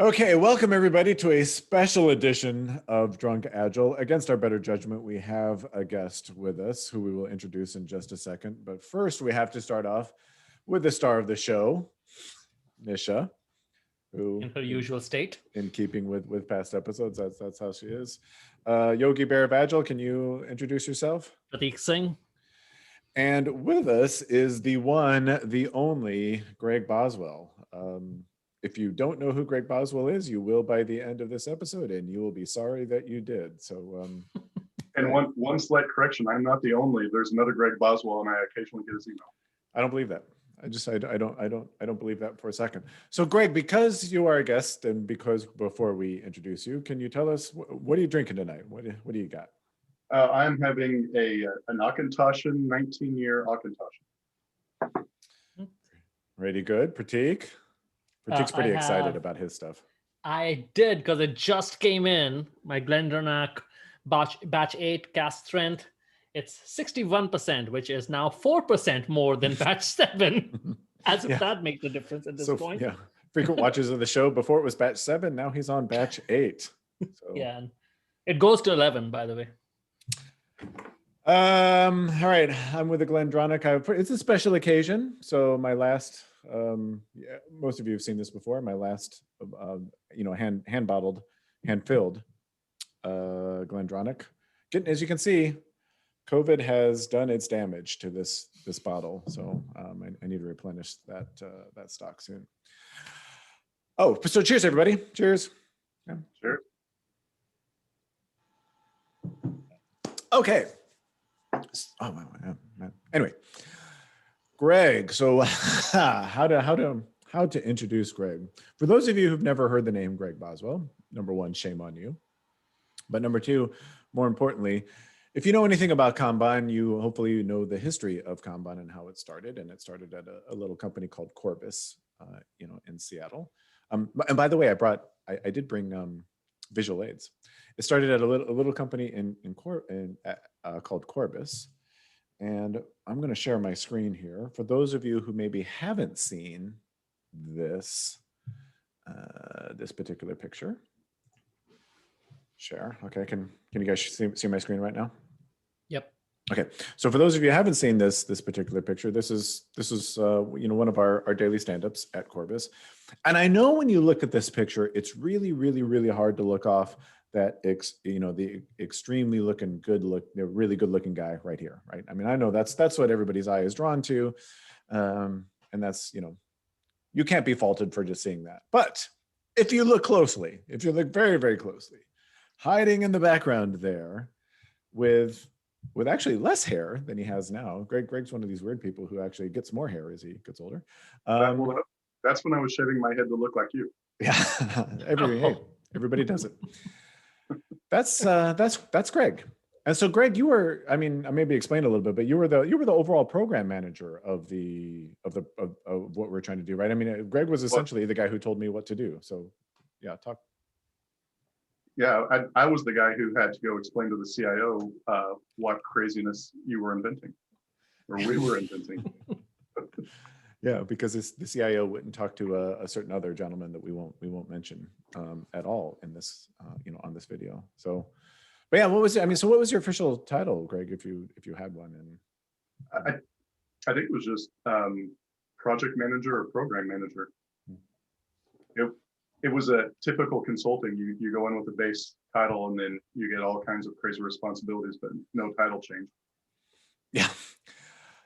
Okay, welcome everybody to a special edition of Drunk Agile. Against our better judgment, we have a guest with us who we will introduce in just a second. But first, we have to start off with the star of the show, Nisha, who, in her usual state. in keeping with past episodes, that's how she is. Yogi Bear of Agile, can you introduce yourself? Prateek Singh. And with us is the one, the only Greg Boswell. If you don't know who Greg Boswell is, you will by the end of this episode, and you will be sorry that you did. So, and one slight correction: I'm not the only. There's another Greg Boswell, and I occasionally get his email. I don't believe that. I don't believe that for a second. So, Greg, because you are a guest, and because before we introduce you, can you tell us what are you drinking tonight? What do you got? I'm having an Auchentoshan, 19-year Auchentoshan. Ready, good, Prateek. Prateek's pretty excited about his stuff. I did, because it just came in. My Glendronach batch 8 cast strength. It's 61%, which is now 4% more than batch 7. As if that makes a difference at this point. Yeah, frequent watchers of the show. Before it was batch 7, now he's on batch 8. So. Yeah, and it goes to 11, by the way. All right, I'm with the Glendronach. It's a special occasion. So my last, most of you have seen this before. My last, hand bottled, hand filled, Glendronach. As you can see, COVID has done its damage to this bottle. So I need to replenish that stock soon. Oh, so cheers, everybody! Cheers. Yeah. Sure. Okay. Oh man. Anyway, Greg. So how to introduce Greg? For those of you who've never heard the name Greg Boswell, number one, shame on you. But number two, more importantly, if you know anything about Kanban, hopefully you know the history of Kanban and how it started. And it started at a little company called Corbis, in Seattle. And by the way, I did bring visual aids. It started at a little company called Corbis, and I'm going to share my screen here for those of you who maybe haven't seen this particular picture. Share. Okay, can you guys see my screen right now? Yep. Okay, so for those of you who haven't seen this particular picture, this is one of our daily stand-ups at Corbis, and I know when you look at this picture, it's really, really, really hard to look off that the extremely really good looking guy right here, right? I mean, I know that's what everybody's eye is drawn to, and that's you can't be faulted for just seeing that. But if you look closely, if you look very, very closely, hiding in the background there with actually less hair than he has now. Greg's one of these weird people who actually gets more hair as he gets older. That's when I was shaving my head to look like you. Yeah, everybody does it. That's Greg. And so Greg, you were, I maybe explain a little bit, but you were the overall program manager of what we're trying to do, right? I mean, Greg was essentially the guy who told me what to do. So yeah, talk. Yeah, I was the guy who had to go explain to the CIO what craziness you were inventing, or we were inventing. Yeah, because the CIO wouldn't talk to a certain other gentleman that we won't mention at all in this on this video. So, but yeah, what was your official title, Greg, if you had one? And I think it was just project manager or program manager. It was a typical consulting. You go in with a base title and then you get all kinds of crazy responsibilities, but no title change. Yeah.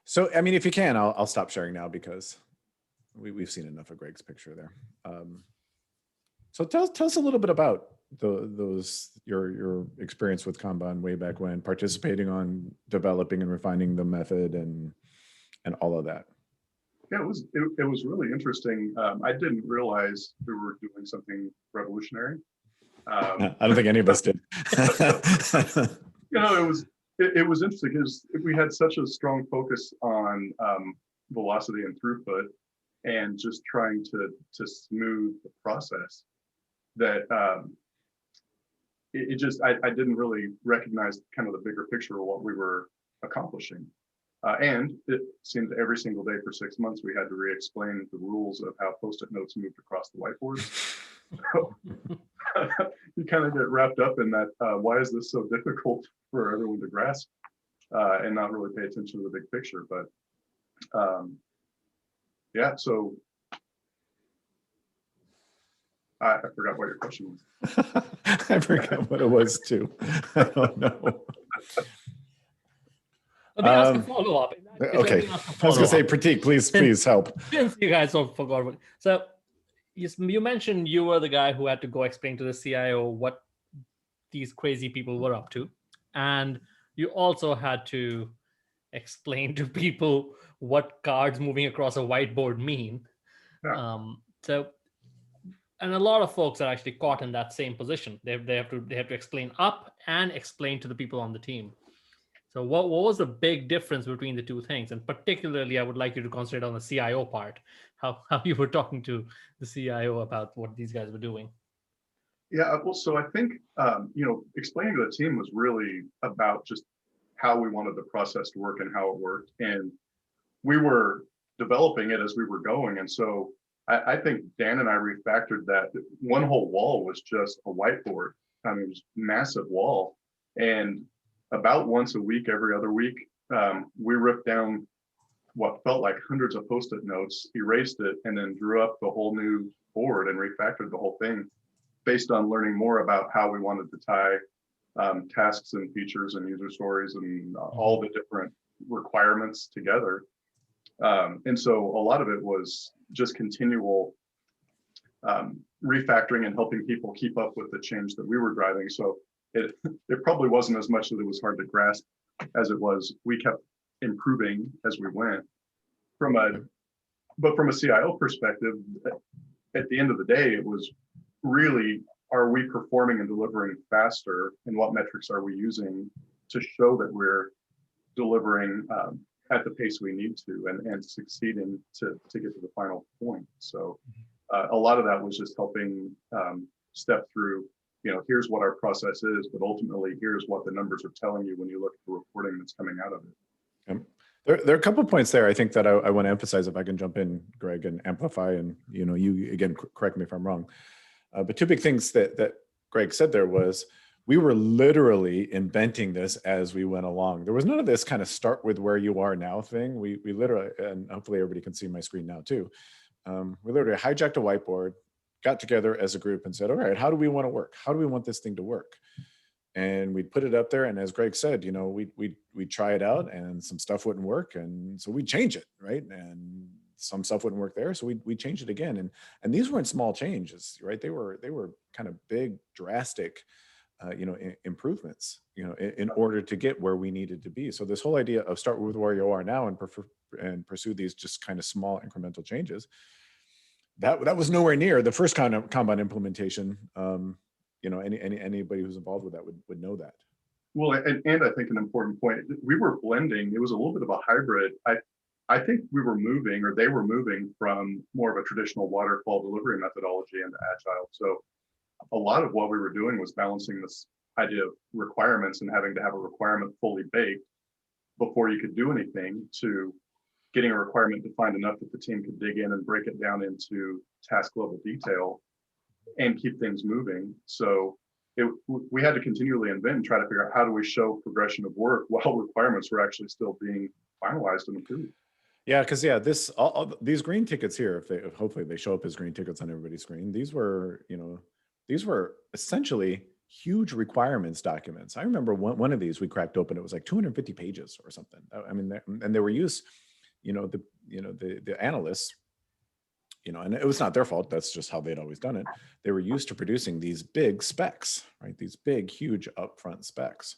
So, I mean, if you can, I'll stop sharing now because we've seen enough of Greg's picture there. So tell us a little bit about your experience with Kanban way back when, participating on developing and refining the method and all of that. Yeah, it was really interesting. I didn't realize we were doing something revolutionary. I don't think any of us did. It was interesting because we had such a strong focus on velocity and throughput, and just trying to smooth the process that I didn't really recognize kind of the bigger picture of what we were accomplishing. And it seemed every single day for 6 months, we had to re-explain the rules of how Post-it notes moved across the whiteboard. So you kind of get wrapped up in that. Why is this so difficult for everyone to grasp and not really pay attention to the big picture? But yeah, so I forgot what your question was. I forgot what it was too. I don't know. Let me ask a follow-up. Okay, I was gonna say, Prateek, please help. Since you guys all forgot. So you mentioned you were the guy who had to go explain to the CIO what these crazy people were up to. And you also had to explain to people what cards moving across a whiteboard mean. Yeah. And a lot of folks are actually caught in that same position. They have to explain up and explain to the people on the team. So what was the big difference between the two things? And particularly, I would like you to concentrate on the CIO part, how you were talking to the CIO about what these guys were doing. Yeah, well, so I think, explaining to the team was really about just how we wanted the process to work and how it worked. And we were developing it as we were going. And so I think Dan and I refactored that. One whole wall was just a whiteboard. I mean, it was a massive wall. And about once a week, every other week, we ripped down what felt like hundreds of Post-it notes, erased it, and then drew up the whole new board and refactored the whole thing based on learning more about how we wanted to tie tasks and features and user stories and all the different requirements together. And so a lot of it was just continual refactoring and helping people keep up with the change that we were driving. So it probably wasn't as much that it was hard to grasp as it was we kept improving as we went. But from a CIO perspective, at the end of the day, it was really, are we performing and delivering faster, and what metrics are we using to show that we're delivering at the pace we need to and succeeding to get to the final point. So a lot of that was just helping step through, here's what our process is, but ultimately here's what the numbers are telling you when you look at the reporting that's coming out of it. There are a couple of points there I think that I want to emphasize, if I can jump in, Greg, and amplify, and you again, correct me if I'm wrong. But two big things that Greg said there was, we were literally inventing this as we went along. There was none of this kind of start with where you are now thing. We literally, and hopefully everybody can see my screen now too. We literally hijacked a whiteboard, got together as a group and said, all right, how do we want to work? How do we want this thing to work? And we'd put it up there. And as Greg said, we'd try it out and some stuff wouldn't work. And so we'd change it, right? And some stuff wouldn't work there. So we changed it again. And these weren't small changes, right? They were kind of big, drastic, improvements, in order to get where we needed to be. So this whole idea of start with where you are now and pursue these just kind of small incremental changes, that was nowhere near the first kind of Kanban implementation. Anybody who's involved with that would know that. Well, and I think an important point, we were blending. It was a little bit of a hybrid. I think we were moving, or they were moving from more of a traditional waterfall delivery methodology into Agile. So a lot of what we were doing was balancing this idea of requirements and having to have a requirement fully baked before you could do anything, to getting a requirement defined enough that the team could dig in and break it down into task level detail and keep things moving. So we had to continually invent and try to figure out how do we show progression of work while requirements were actually still being finalized and approved. Yeah, because these green tickets here, if hopefully they show up as green tickets on everybody's screen, these were essentially huge requirements documents. I remember one of these we cracked open, it was like 250 pages or something. I mean, and they were used, the analysts, and it was not their fault. That's just how they'd always done it. They were used to producing these big specs, right? These big, huge upfront specs.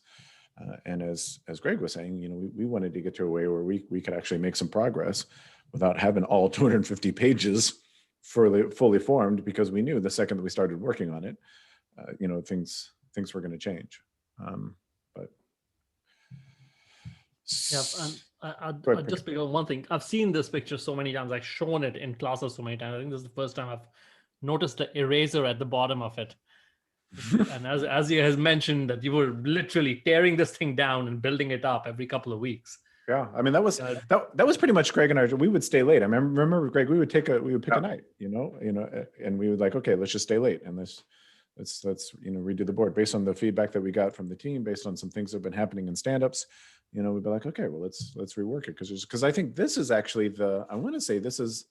And as Greg was saying, we wanted to get to a way where we could actually make some progress without having all 250 pages fully formed, because we knew the second that we started working on it, things were going to change. But yeah, I'll just pick on one thing. I've seen this picture so many times. I've shown it in classes so many times. I think this is the first time I've noticed the eraser at the bottom of it. And as you has mentioned, that you were literally tearing this thing down and building it up every couple of weeks. Yeah, I mean that was God. that was pretty much Greg and I. We would stay late. I remember Greg. We would pick Yeah. a night, and we would like, okay, let's just stay late and let's redo the board based on the feedback that we got from the team, based on some things that have been happening in stand-ups. We'd be like, okay, well let's rework it because I think this is actually I want to say this is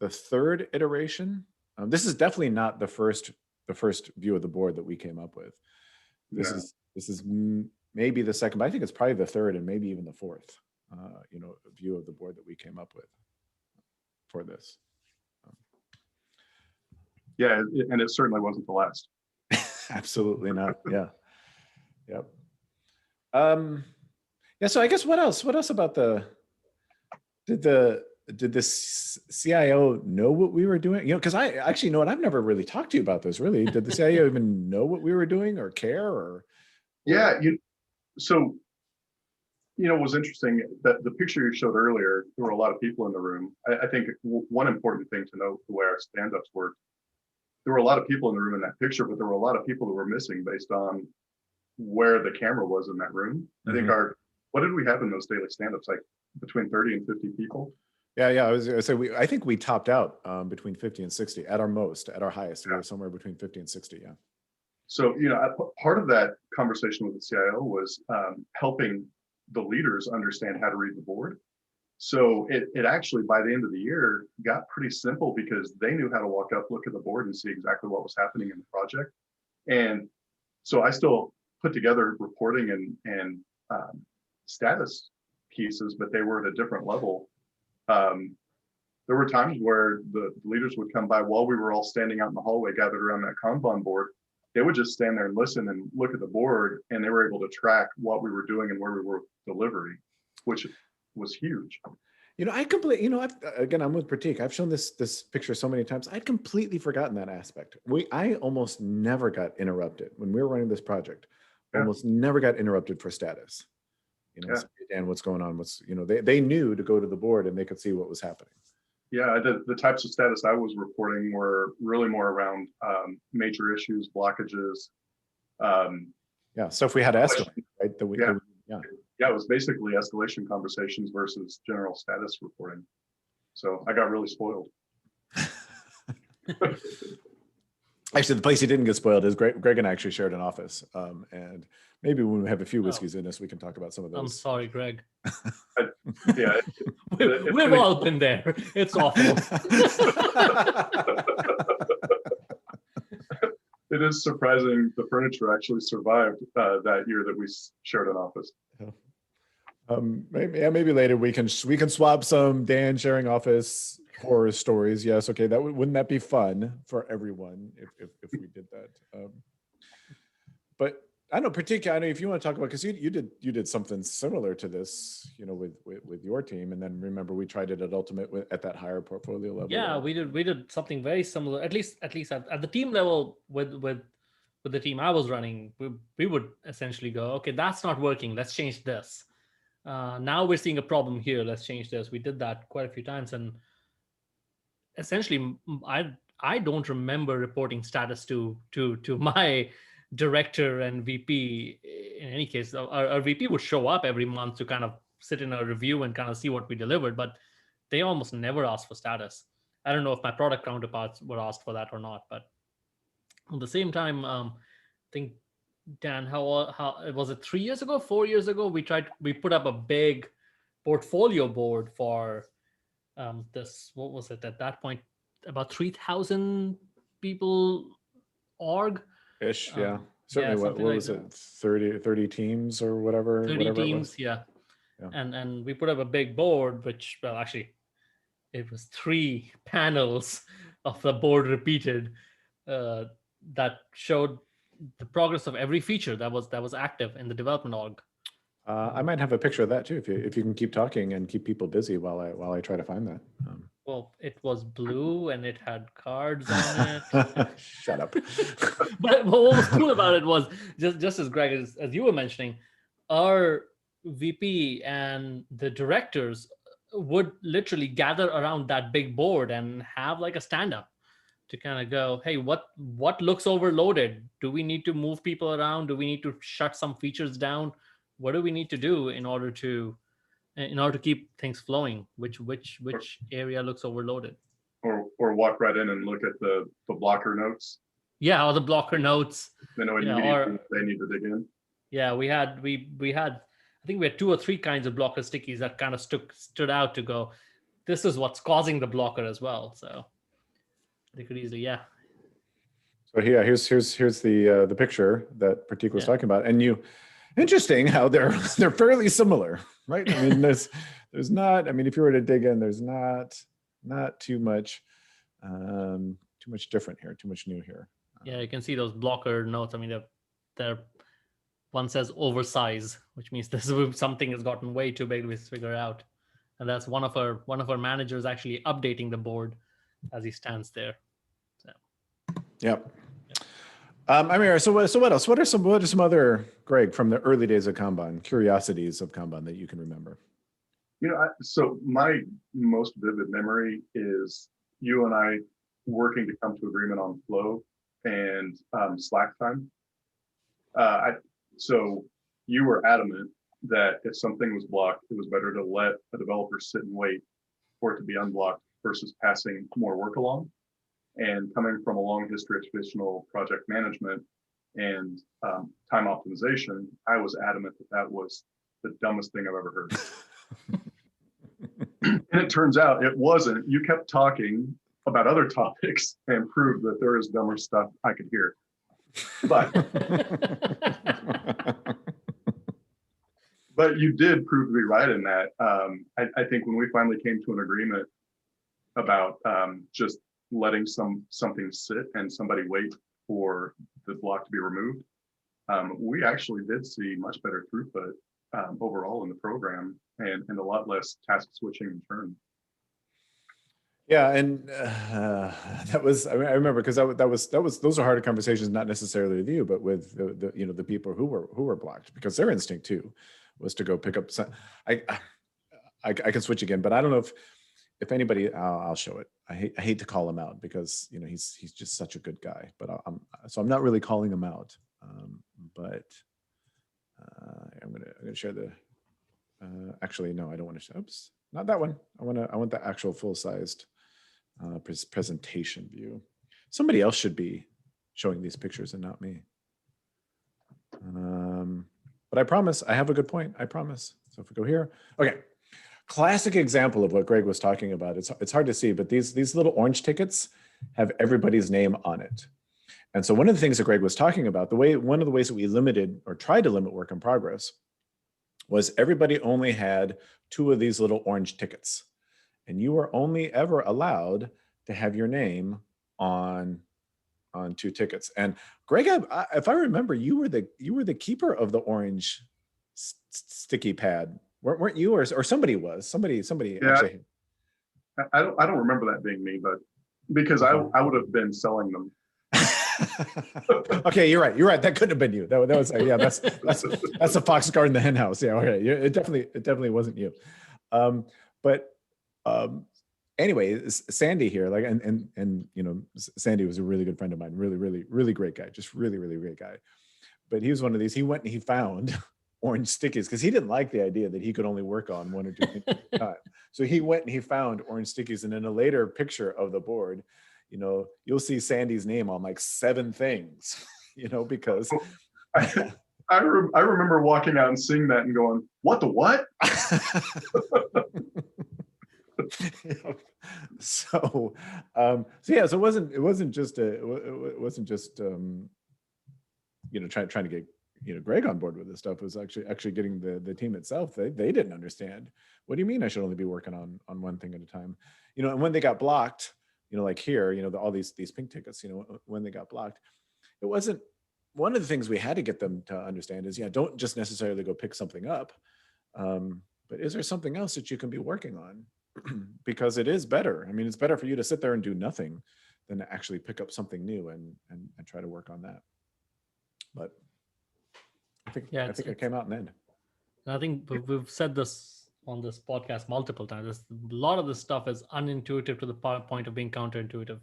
the third iteration. This is definitely not the first view of the board that we came up with. This is maybe the second, but I think it's probably the third and maybe even the fourth, view of the board that we came up with for this. Yeah, and it certainly wasn't the last. Absolutely not. Yeah. Yep. Yeah. So I guess what else about did the CIO know what we were doing? Because I actually know what, I've never really talked to you about this. Really, did the CIO even know what we were doing or care or? Yeah, so it was interesting that the picture you showed earlier, there were a lot of people in the room. I think one important thing to note, the way our stand-ups work, there were a lot of people in the room in that picture, but there were a lot of people that were missing based on where the camera was in that room. I think what did we have in those daily stand-ups? Like between 30 and 50 people? Yeah. I was going to say, I think we topped out between 50 and 60 at our highest. We were somewhere between 50 and 60. Yeah. So, part of that conversation with the CIO was helping the leaders understand how to read the board. So it actually, by the end of the year, got pretty simple because they knew how to walk up, look at the board and see exactly what was happening in the project. And so I still put together reporting and status pieces, but they were at a different level. There were times where the leaders would come by while we were all standing out in the hallway, gathered around that Kanban board. They would just stand there and listen and look at the board, and they were able to track what we were doing and where we were delivering, which was huge. I completely, again, I'm with Prateek. I've shown this picture so many times. I'd completely forgotten that aspect. I almost never got interrupted when we were running this project. Yeah. Almost never got interrupted for status. So, Dan, what's going on? They knew to go to the board and they could see what was happening. Yeah, the types of status I was reporting were really more around major issues, blockages. Stuff we had to escalate, right? Yeah, it was basically escalation conversations versus general status reporting. So I got really spoiled. Actually, the place he didn't get spoiled is Greg and I actually shared an office. And maybe when we have a few whiskeys in us, we can talk about some of those. I'm sorry, Greg. Yeah, we've all been there. It's awful. It is surprising the furniture actually survived that year that we shared an office. Maybe later we can swap some Dan sharing office horror stories. Yes, okay. Wouldn't that be fun for everyone if we did that? But I know, particularly, I know if you want to talk about, because you did something similar to this, with your team, and then remember we tried it at Ultimate at that higher portfolio level. Yeah, we did something very similar. At least at the team level with the team I was running, we would essentially go, okay, that's not working. Let's change this. Now we're seeing a problem here. Let's change this. We did that quite a few times, and essentially, I don't remember reporting status to my director and VP. In any case, our VP would show up every month to kind of sit in a review and kind of see what we delivered, but they almost never asked for status. I don't know if my product counterparts were asked for that or not, but at the same time, I think, Dan, how was it 3 years ago, 4 years ago? We put up a big portfolio board for this, what was it at that point? About 3,000 people org. Ish, yeah. Certainly, what was it? 30 teams or whatever. 30 teams, yeah. And we put up a big board, which, well, actually, it was 3 panels of the board repeated that showed the progress of every feature that was active in the development org. I might have a picture of that too, if you can keep talking and keep people busy while I try to find that. Well, it was blue and it had cards on it. Shut up. But what was cool about it was just as Greg, as you were mentioning, our VP and the directors would literally gather around that big board and have like a stand-up to kind of go, hey, what looks overloaded? Do we need to move people around? Do we need to shut some features down? What do we need to do in order to in order to keep things flowing, which area looks overloaded. Or walk right in and look at the blocker notes. Yeah, or the blocker notes. They know Yeah, immediately or they need to dig in. yeah, we had I think we had 2 or 3 kinds of blocker stickies that kind of stood out to go, this is what's causing the blocker as well. So they could easily, yeah. So yeah, here's the picture that Prateek was Yeah. talking about, and interesting how they're fairly similar, right? I mean, there's not. I mean, if you were to dig in, there's not too much different here, too much new here. Yeah, you can see those blocker notes. I mean, they're one says oversize, which means this something has gotten way too big to figure out, and that's one of our managers actually updating the board as he stands there. So. Yep. Amir, so what else? What are some other, Greg, from the early days of Kanban, curiosities of Kanban that you can remember? So my most vivid memory is you and I working to come to agreement on flow and slack time. So you were adamant that if something was blocked, it was better to let a developer sit and wait for it to be unblocked versus passing more work along. And coming from a long history of traditional project management and time optimization, I was adamant that was the dumbest thing I've ever heard. And it turns out it wasn't. You kept talking about other topics and proved that there is dumber stuff I could hear. But but you did prove to be right in that. I think when we finally came to an agreement about just letting something sit and somebody wait for the block to be removed, we actually did see much better throughput overall in the program and a lot less task switching in turn. Yeah, and that was, I remember, because that was those are harder conversations, not necessarily with you, but with the people who were blocked, because their instinct too was to go pick up some. I can switch again, but I don't know if anybody. I'll show it. I hate to call him out because he's just such a good guy, but I'm not really calling him out. But I'm gonna share the. Actually, no, I don't want to show. Oops, not that one. I want the actual full-sized presentation view. Somebody else should be showing these pictures and not me. But I promise I have a good point. I promise. So if we go here, okay. Classic example of what Greg was talking about. It's hard to see, but these little orange tickets have everybody's name on it. And so one of the things that Greg was talking about, one of the ways that we limited or tried to limit work in progress was everybody only had 2 of these little orange tickets. And you were only ever allowed to have your name on 2 tickets. And Greg, if I remember, you were the keeper of the orange sticky pad, weren't you, or somebody was? Somebody. Yeah, actually. I don't remember that being me, but because I would have been selling them. Okay, you're right. That couldn't have been you. That was yeah. That's a fox guard in the hen house. Yeah, okay. It definitely wasn't you. But anyway, Sandy here, like, and Sandy was a really good friend of mine. Really great guy. Just really great guy. But he was one of these. He went and he found orange stickies because he didn't like the idea that he could only work on 1 or 2 things at a time. So he went and he found orange stickies, and in a later picture of the board, you'll see Sandy's name on like 7 things, because I remember walking out and seeing that and going, what the what? So it wasn't just trying to get Greg on board with this stuff. It was actually getting the team itself. They didn't understand. What do you mean I should only be working on 1 thing at a time? And when they got blocked, like here, all these pink tickets, when they got blocked, it wasn't, one of the things we had to get them to understand is, don't just necessarily go pick something up, but is there something else that you can be working on? Because it is better. I mean, it's better for you to sit there and do nothing than to actually pick up something new and try to work on that. But I think it came out in the end. I think we've said this on this podcast multiple times. A lot of this stuff is unintuitive to the point of being counterintuitive.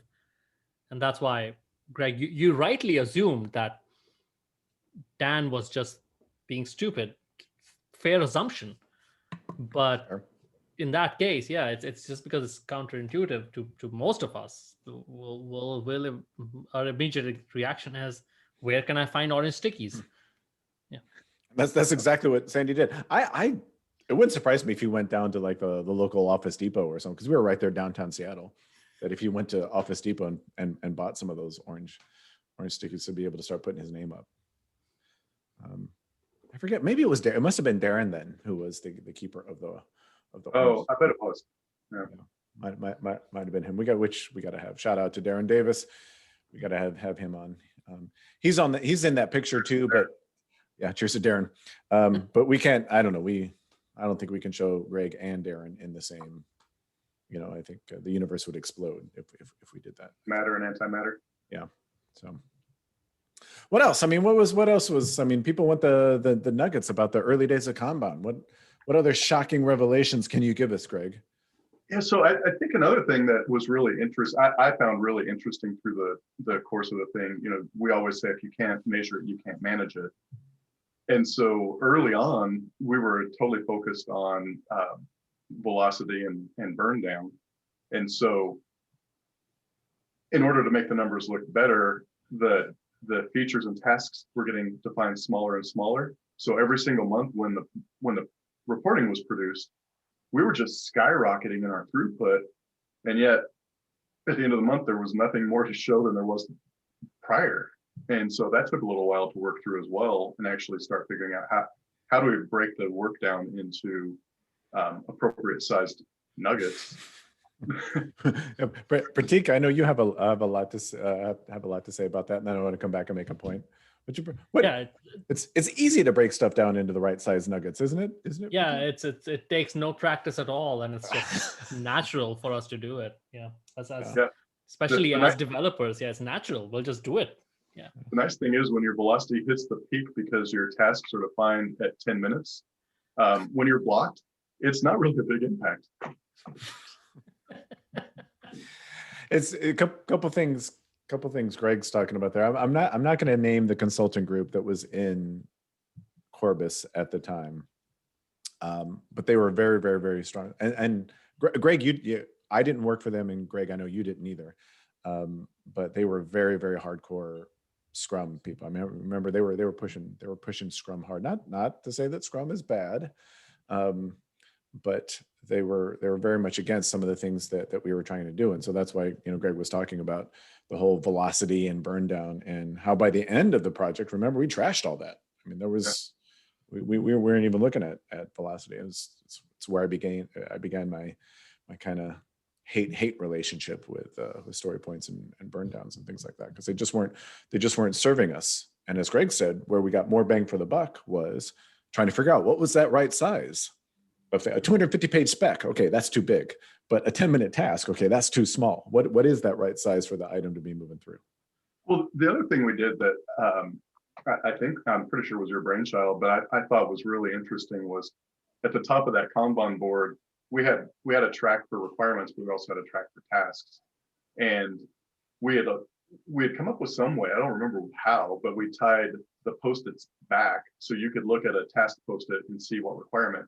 And that's why, Greg, you rightly assumed that Dan was just being stupid. Fair assumption. But Sure. in that case, yeah, it's just because it's counterintuitive to most of us. Our immediate reaction is, where can I find orange stickies? Yeah, That's exactly what Sandy did. It wouldn't surprise me if you went down to like the local Office Depot or something, because we were right there downtown Seattle. That if you went to Office Depot and bought some of those orange stickies to be able to start putting his name up. I forget. Maybe it was Darren. It must have been Darren then who was the keeper of the Oh, I bet it was. Yeah. Might have been him. We got to have shout out to Darren Davis. We got to have him on. He's in that picture too, but yeah, cheers to Darren. But we can't, I don't know. I don't think we can show Greg and Darren in the same, I think the universe would explode if we did that. Matter and antimatter. Yeah. So what else? I mean, what else was, people want the nuggets about the early days of Kanban. What other shocking revelations can you give us, Greg? Yeah, so I think another thing that was really interesting, I found really interesting through the course of the thing, we always say if you can't measure it, you can't manage it. And so early on, we were totally focused on velocity and burn down. And so in order to make the numbers look better, the features and tasks were getting defined smaller and smaller. So every single month when the reporting was produced, we were just skyrocketing in our throughput. And yet at the end of the month, there was nothing more to show than there was prior. And so that took a little while to work through as well, and actually start figuring out how do we break the work down into appropriate sized nuggets. Prateek, I know you have a lot to say about that, and then I want to come back and make a point. yeah, it's easy to break stuff down into the right size nuggets, isn't it? Yeah, it takes no practice at all, and it's just natural for us to do it. Yeah, especially as developers. Yeah, it's natural. We'll just do it. Yeah. The nice thing is when your velocity hits the peak because your tasks are defined at 10 minutes, when you're blocked, it's not really a big impact. It's a couple things Greg's talking about there. I'm not going to name the consulting group that was in Corbis at the time, but they were very, very, very strong. And Greg, I didn't work for them, and Greg, I know you didn't either. But they were very, very hardcore Scrum people. I mean, I remember they were pushing Scrum hard. Not to say that Scrum is bad, but they were very much against some of the things that we were trying to do. And so that's why, Greg was talking about the whole velocity and burn down, and how by the end of the project, remember, we trashed all that. I mean, there was, we weren't even looking at velocity. It's where I began my kind of hate relationship with story points and burn downs and things like that, because they just weren't serving us. And as Greg said, where we got more bang for the buck was trying to figure out what was that right size. A 250-page spec, okay, that's too big. But a 10-minute task, okay, that's too small. What is that right size for the item to be moving through? Well, the other thing we did that I think, I'm pretty sure was your brainchild, but I thought was really interesting was at the top of that Kanban board, we had a track for requirements, but we also had a track for tasks. And we had come up with some way, I don't remember how, but we tied the post-its back so you could look at a task post-it and see what requirement.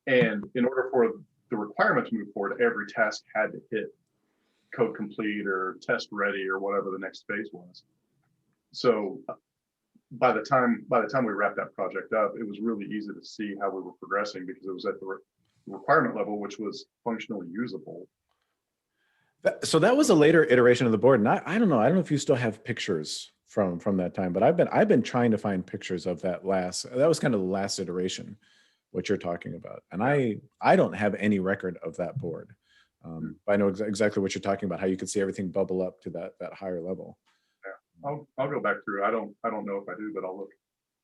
And in order for the requirement to move forward, every task had to hit code complete or test ready or whatever the next phase was. So by the time we wrapped that project up, it was really easy to see how we were progressing, because it was at the requirement level, which was functionally usable. So that was a later iteration of the board. And I don't know if you still have pictures from that time, but I've been trying to find pictures of that was kind of the last iteration, what you're talking about. And I don't have any record of that board. But I know exactly what you're talking about, how you could see everything bubble up to that higher level. Yeah, I'll go back through. I don't know if I do, but I'll look.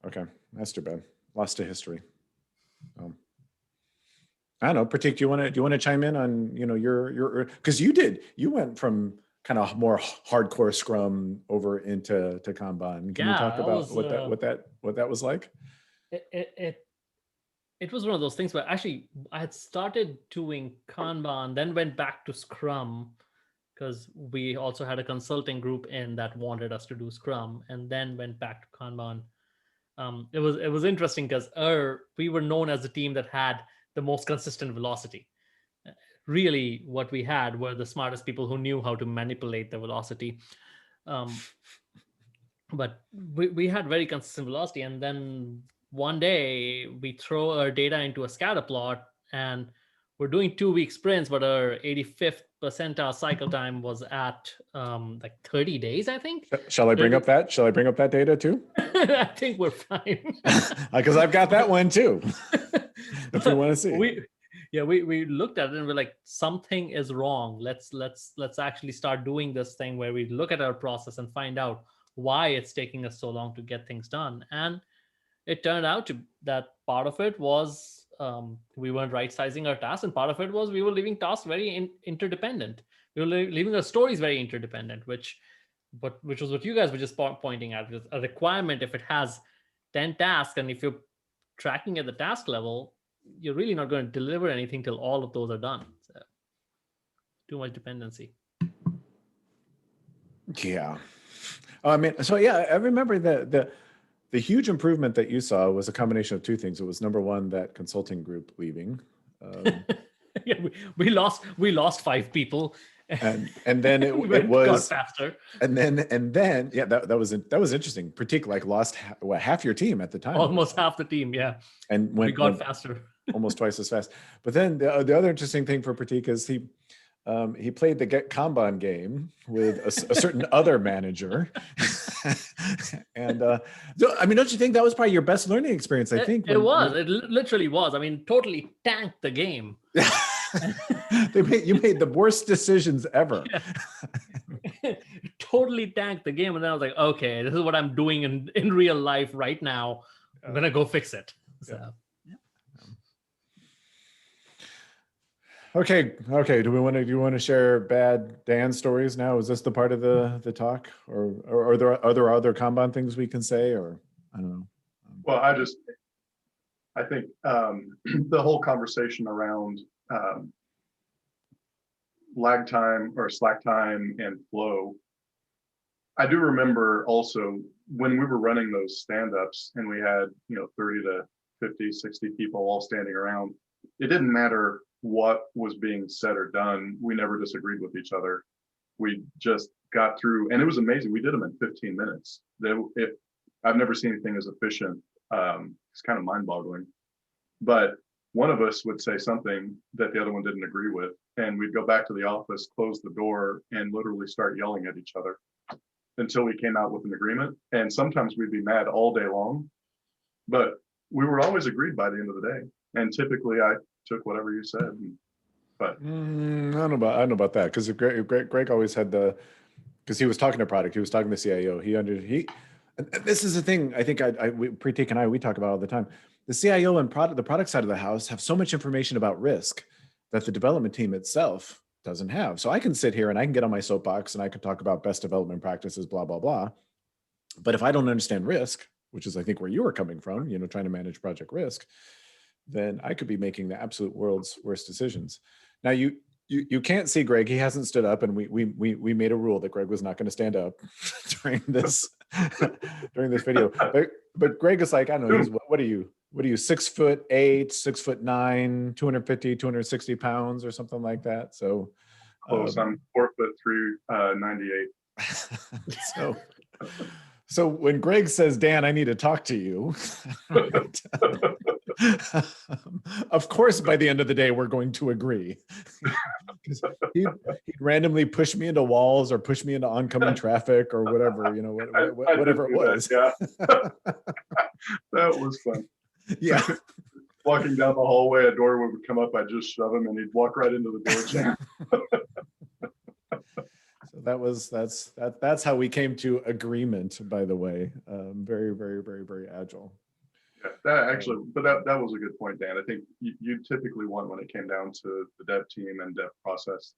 Okay, that's too bad. Lost to history. I don't know, Prateek, do you want to chime in on, your, because you went from kind of more hardcore Scrum over into Kanban. Can you talk about what that was like? It was one of those things where actually I had started doing Kanban, then went back to Scrum, because we also had a consulting group in that wanted us to do Scrum, and then went back to Kanban. It was interesting because we were known as a team that had the most consistent velocity. Really, what we had were the smartest people who knew how to manipulate the velocity. But we had very consistent velocity. And then one day we throw our data into a scatter plot, and we're doing 2-week sprints, but our 85th percentile cycle time was at like 30 days, I think. Shall I bring up that? Shall I bring up that data too? I think we're fine. Because I've got that one too. If you want to see. We looked at it and we're like, something is wrong. Let's actually start doing this thing where we look at our process and find out why it's taking us so long to get things done. And it turned out that part of it was we weren't right sizing our tasks, and part of it was we were leaving tasks very interdependent. We were leaving our stories very interdependent, which was what you guys were just pointing at. A requirement, if it has 10 tasks, and if you're tracking at the task level, you're really not going to deliver anything till all of those are done. So, too much dependency. Yeah. I mean, so yeah, I remember the huge improvement that you saw was a combination of two things. It was number one, that consulting group leaving. Yeah, we lost 5 people. And then it got was faster. And then yeah, that was interesting. Prateek like lost half your team at the time. Almost half the team, yeah. And we got faster. Almost twice as fast. But then the other interesting thing for Prateek is he played the Kanban game with a certain other manager. And so, I mean, don't you think that was probably your best learning experience? I think it literally was. I mean, totally tanked the game. You made the worst decisions ever. Yeah. Totally tanked the game. And then I was like, okay, this is what I'm doing in real life right now. I'm gonna go fix it. So. Yeah. Okay. Do you want to share bad Dan stories now? Is this the part of the talk, or are there other Kanban things we can say, or I don't know? Well, I think the whole conversation around lag time or slack time and flow. I do remember also when we were running those stand-ups and we had 30 to 50, 60 people all standing around. It didn't matter what was being said or done. We never disagreed with each other. We just got through, and it was amazing. We did them in 15 minutes. I've never seen anything as efficient. It's kind of mind-boggling. But one of us would say something that the other one didn't agree with, and we'd go back to the office, close the door, and literally start yelling at each other until we came out with an agreement. And sometimes we'd be mad all day long, but we were always agreed by the end of the day. And typically I took whatever you said. But I don't know about that, because Greg always had because he was talking to product, he was talking to CIO. And this is the thing I think Prateek and we talk about all the time. The CIO and the product side of the house have so much information about risk that the development team itself doesn't have. So I can sit here and I can get on my soapbox and I can talk about best development practices, blah, blah, blah. But if I don't understand risk, which is I think where you were coming from, trying to manage project risk, then I could be making the absolute world's worst decisions. Now you can't see Greg. He hasn't stood up, and we made a rule that Greg was not going to stand up during this video. But Greg is like, I don't know, what are you 6'8", 6'9", 250, 260 pounds or something like that. So close. I'm 4'3", 98. So when Greg says, Dan, I need to talk to you, of course, by the end of the day, we're going to agree. He'd randomly push me into walls or push me into oncoming traffic or whatever, whatever it was. Yeah. That was fun. Yeah. Walking down the hallway, a door would come up, I'd just shove him and he'd walk right into the door jam. So that's how we came to agreement, by the way. Very, very, very, very agile. Yeah, that was a good point, Dan. I think you typically won when it came down to the dev team and dev process,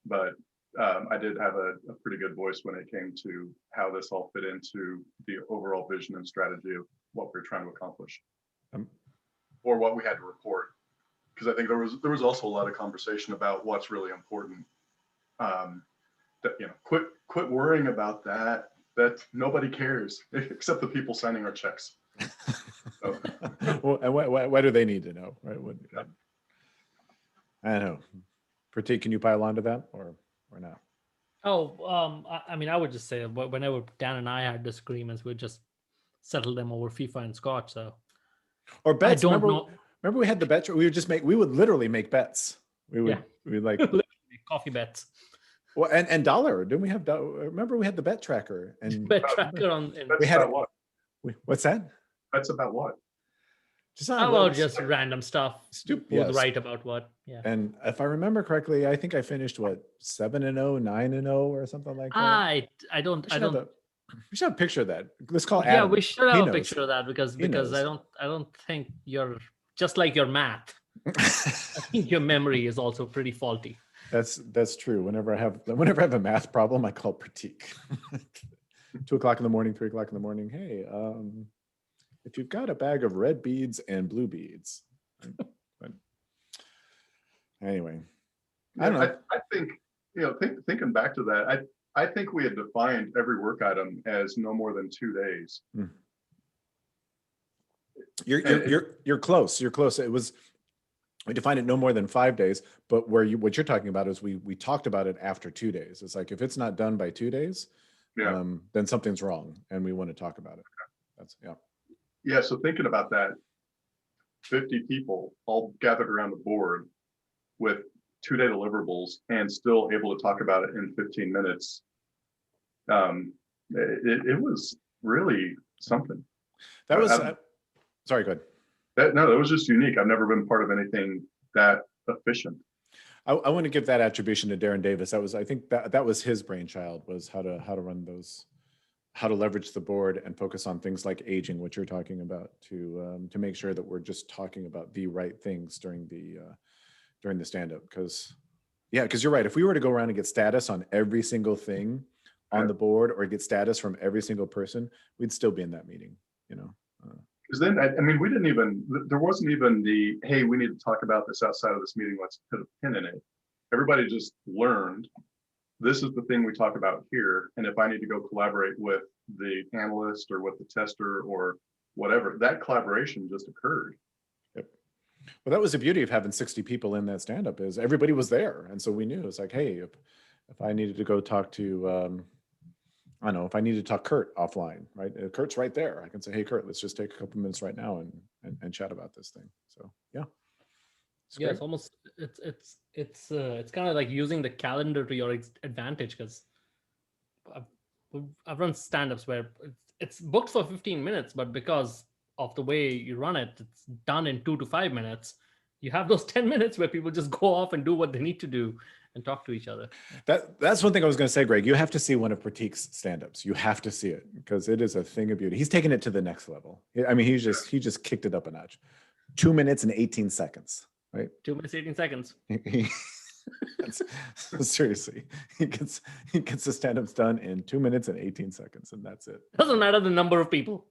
but I did have a pretty good voice when it came to how this all fit into the overall vision and strategy of what we're trying to accomplish, or what we had to report. Because I think there was also a lot of conversation about what's really important. Quit worrying about that. That nobody cares except the people signing our checks. So. Well, and why do they need to know, right? I know. Prateek, can you pile onto that or not? Oh, I mean, I would just say whenever Dan and I had disagreements, we'd just settle them over FIFA and Scotch. So Or I bets. don't know. Remember we had the bet. We would literally make bets. We would like Literally coffee bets. well, and dollar. Didn't we have? Remember we had the bet tracker and Bet tracker on. That's we had about what? what's that? That's about what? Just How about just random stuff? Stupid. Who's Yes. right about what? Yeah. And if I remember correctly, I think I finished what 7-0, 9-0, or something like that. I don't. We should have a picture of that. Let's call Yeah, Adam. we should He have a knows. picture of that because He knows. I don't think you're just like your math. I think your memory is also pretty faulty. That's true. Whenever I have a math problem, I call Prateek. 2 o'clock in the morning, 3 o'clock in the morning. Hey, if you've got a bag of red beads and blue beads. But anyway, I don't know. I think, thinking back to that, I think we had defined every work item as no more than 2 days. You're close. You're close. We defined it no more than 5 days, but what you're talking about is we talked about it after 2 days. It's like if it's not done by 2 days, then something's wrong, and we want to talk about it. That's Yeah. So thinking about that, 50 people all gathered around the board with 2-day deliverables and still able to talk about it in 15 minutes. It was really something. That was. Sorry, go ahead. That was just unique. I've never been part of anything that efficient. I want to give that attribution to Darren Davis. I think that was his brainchild, was how to run those, how to leverage the board and focus on things like aging, what you're talking about, to make sure that we're just talking about the right things during the stand-up. Because you're right. If we were to go around and get status on every single thing on the board, or get status from every single person, we'd still be in that meeting, Because then, there wasn't even the, hey, we need to talk about this outside of this meeting, let's put a pin in it. Everybody just learned, this is the thing we talk about here. And if I need to go collaborate with the analyst or with the tester or whatever, that collaboration just occurred. Yep. Well, that was the beauty of having 60 people in that stand-up, is everybody was there. And so we knew, it's like, hey, if I needed to go talk to, I don't know, if I need to talk Kurt offline, right? Kurt's right there. I can say, hey, Kurt, let's just take a couple minutes right now and chat about this thing. So yeah. It's almost, it's kind of like using the calendar to your advantage, because I've run stand-ups where it's booked for 15 minutes, but because of the way you run it, it's done in 2 to 5 minutes. You have those 10 minutes where people just go off and do what they need to do and talk to each other. That's one thing I was going to say, Greg. You have to see one of Prateek's stand-ups. You have to see it, because it is a thing of beauty. He's taken it to the next level. I mean, he just kicked it up a notch. 2 minutes and 18 seconds, right? 2 minutes, 18 seconds. Seriously, he gets the stand-ups done in 2 minutes and 18 seconds, and that's it. Doesn't matter the number of people.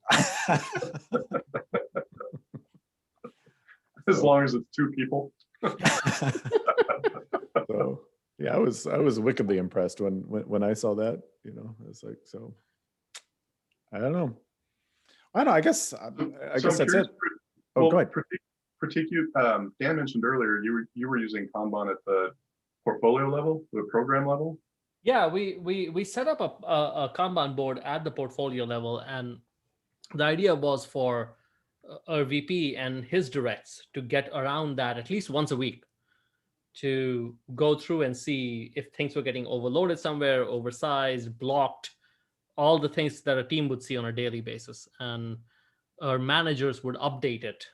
As long as it's 2 people. So yeah, I was wickedly impressed when I saw that. It's like, so I don't know. I guess that's it. Oh, go ahead. Prateek, Dan mentioned earlier you were using Kanban at the portfolio level, the program level. Yeah, we set up a Kanban board at the portfolio level, and the idea was for our VP and his directs to get around that at least once a week, to go through and see if things were getting overloaded somewhere, oversized, blocked, all the things that a team would see on a daily basis, and our managers would update it.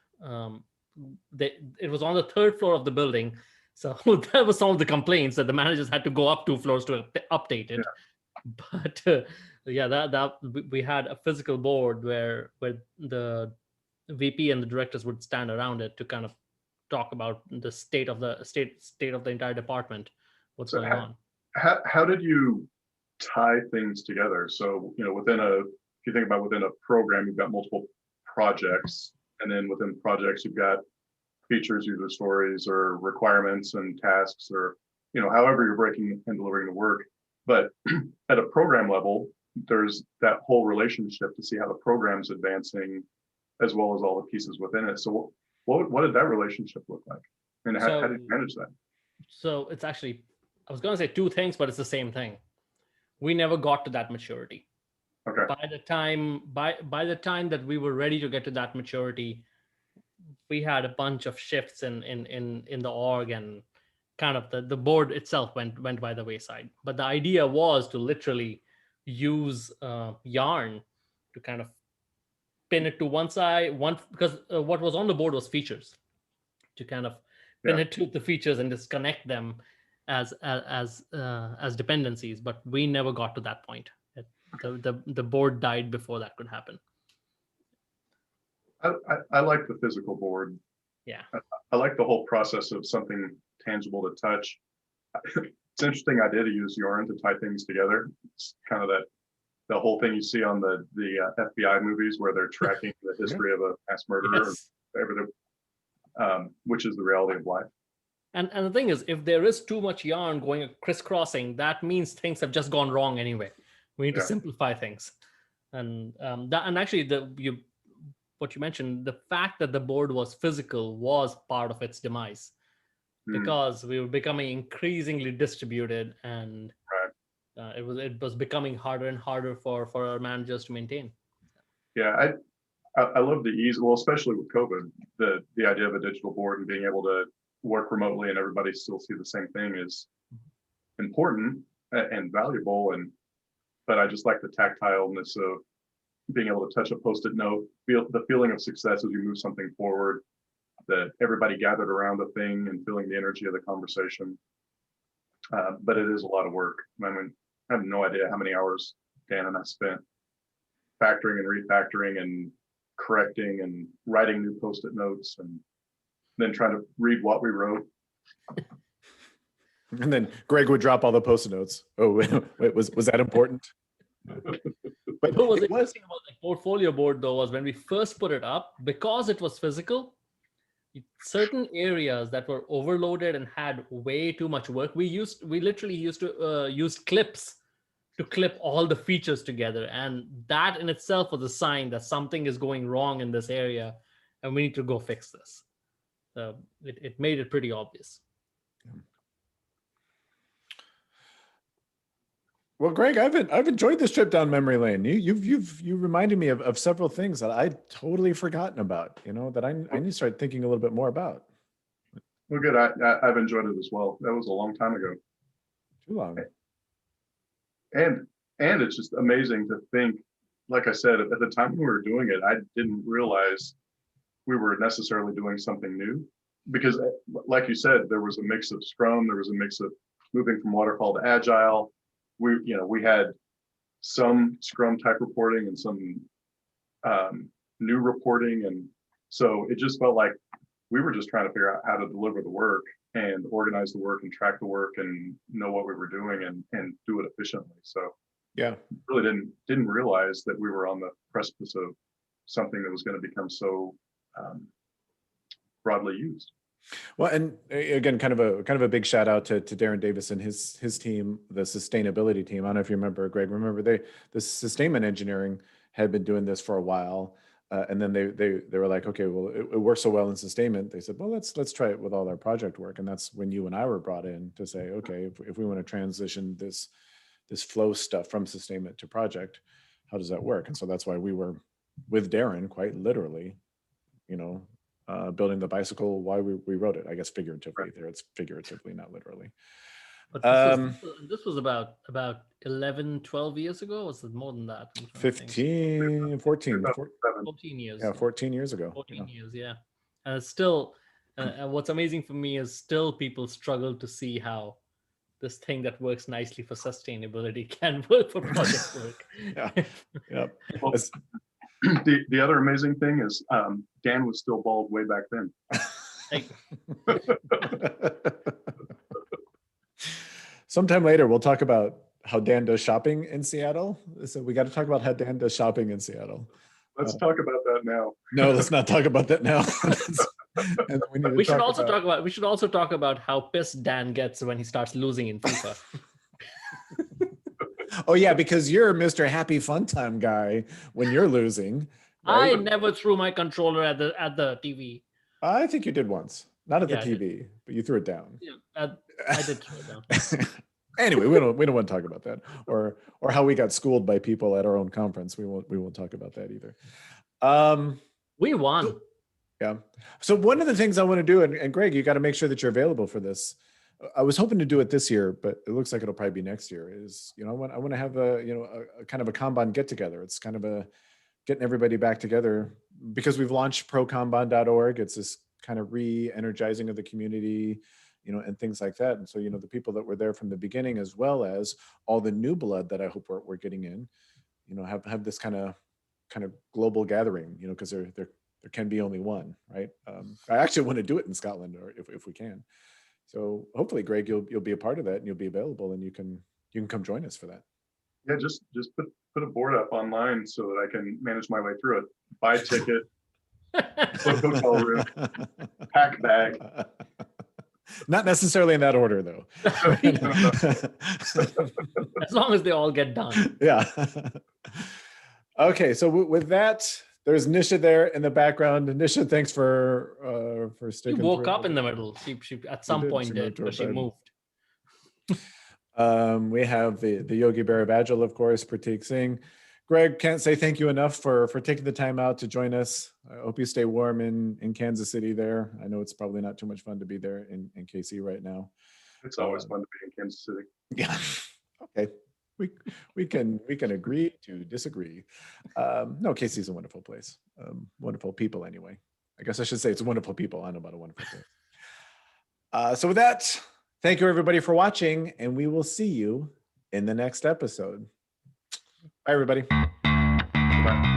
It was on the 3rd floor of the building, so that was some of the complaints, that the managers had to go up 2 floors to update it. Yeah. But that we had a physical board where the VP and the directors would stand around it to kind of talk about the state of the entire department, what's going on. How did you tie things together? So, if you think about within a program, you've got multiple projects, and then within projects, you've got features, user stories, or requirements and tasks, or, however you're breaking and delivering the work. But at a program level, there's that whole relationship to see how the program's advancing, as well as all the pieces within it. So what did that relationship look like? And how did you manage that? So it's actually, I was going to say two things, but it's the same thing. We never got to that maturity. Okay. By the time that we were ready to get to that maturity, we had a bunch of shifts in the org, and kind of the board itself went by the wayside. But the idea was to literally use Yarn to kind of pin it to one side, because what was on the board was features, to kind of pin Yeah. it to the features and just connect them as dependencies. But we never got to that point. The board died before that could happen. I like the physical board. Yeah. I like the whole process of something tangible to touch. It's an interesting idea to use Yarn to tie things together. It's kind of the whole thing you see on the FBI movies where they're tracking the history of a mass murderer, Yes. or whatever, which is the reality of life. And the thing is, if there is too much yarn going crisscrossing, that means things have just gone wrong anyway. We need to simplify things. And actually, what you mentioned, the fact that the board was physical was part of its demise, because we were becoming increasingly distributed, and it was becoming harder and harder for our managers to maintain. Yeah, I love the ease. Well, especially with COVID, the idea of a digital board and being able to work remotely and everybody still see the same thing is important and valuable. But I just like the tactileness of being able to touch a Post-it note, feel the feeling of success as you move something forward, that everybody gathered around the thing and feeling the energy of the conversation. But it is a lot of work. I mean, I have no idea how many hours Dan and I spent factoring and refactoring and correcting and writing new Post-it notes, and then trying to read what we wrote. And then Greg would drop all the Post-it notes. Oh, wait, was that important? But what was interesting about the portfolio board, though, was when we first put it up, because it was physical, certain areas that were overloaded and had way too much work, we literally used to use clips to clip all the features together. And that in itself was a sign that something is going wrong in this area and we need to go fix this. It made it pretty obvious. Well, Greg, I've enjoyed this trip down memory lane. You reminded me of several things that I'd totally forgotten about, that I need to start thinking a little bit more about. Well, good. I've enjoyed it as well. That was a long time ago. Too long. And it's just amazing to think, like I said, at the time we were doing it, I didn't realize we were necessarily doing something new, because like you said, there was a mix of Scrum, there was a mix of moving from waterfall to Agile. We had some Scrum type reporting and some new reporting. And so it just felt like we were just trying to figure out how to deliver the work and organize the work and track the work and know what we were doing and do it efficiently. So yeah, really didn't realize that we were on the precipice of something that was going to become so broadly used. Well, and again, kind of a big shout out to Darren Davis and his team, the sustainability team. I don't know if you remember, Greg. Remember the sustainment engineering had been doing this for a while, and then they were like, okay, well, it works so well in sustainment. They said, well, let's try it with all our project work, and that's when you and I were brought in to say, okay, if we want to transition this flow stuff from sustainment to project, how does that work? And so that's why we were with Darren, quite literally, building the bicycle while we wrote it. I guess figuratively there. It's figuratively, not literally. But this was about 11, 12 years ago. Was it more than that? 15, 14 years. Yeah, 14 years ago. 14 years, yeah. And it's still, what's amazing for me is still people struggle to see how this thing that works nicely for sustainability can work for project work. Yeah. Well, the other amazing thing is Dan was still bald way back then. Sometime later, we'll talk about how Dan does shopping in Seattle. So we got to talk about how Dan does shopping in Seattle. Let's talk about that now. No, let's not talk about that now. And we should also talk about how pissed Dan gets when he starts losing in FIFA. Oh yeah, because you're Mr. Happy Fun Time guy when you're losing. Right? I never threw my controller at the TV. I think you did once, not at the Yeah, I did. TV, but you threw it down. Yeah, I did throw it down. Anyway, we don't want to talk about that, or how we got schooled by people at our own conference. We won't talk about that either. We won. Yeah. So one of the things I want to do, and Greg, you got to make sure that you're available for this. I was hoping to do it this year, but it looks like it'll probably be next year. Is, I want to have a kind of a Kanban get together. It's kind of getting everybody back together because we've launched prokanban.org. It's this kind of re-energizing of the community, and things like that. And so, the people that were there from the beginning, as well as all the new blood that I hope we're getting in, have this kind of global gathering, because there can be only one, right? I actually want to do it in Scotland, or if we can. So hopefully, Greg, you'll be a part of that, and you'll be available, and you can come join us for that. Yeah, just put a board up online so that I can manage my way through it. Buy a ticket, book hotel room, pack bag. Not necessarily in that order, though. As long as they all get done. Yeah. Okay, so with that, there's Nisha there in the background. Nisha, thanks for She sticking. woke up in the middle. She at some point did, because she moved. We have the Yogi Bear of Agile, of course, Prateek Singh. Greg, can't say thank you enough for taking the time out to join us. I hope you stay warm in Kansas City there. I know it's probably not too much fun to be there in KC right now. It's always fun to be in Kansas City. Yeah. Okay. We can agree to disagree. No, KC is a wonderful place. Wonderful people anyway. I guess I should say it's wonderful people. I don't know about a wonderful place. So with that, thank you everybody for watching, and we will see you in the next episode. Bye, everybody. Bye.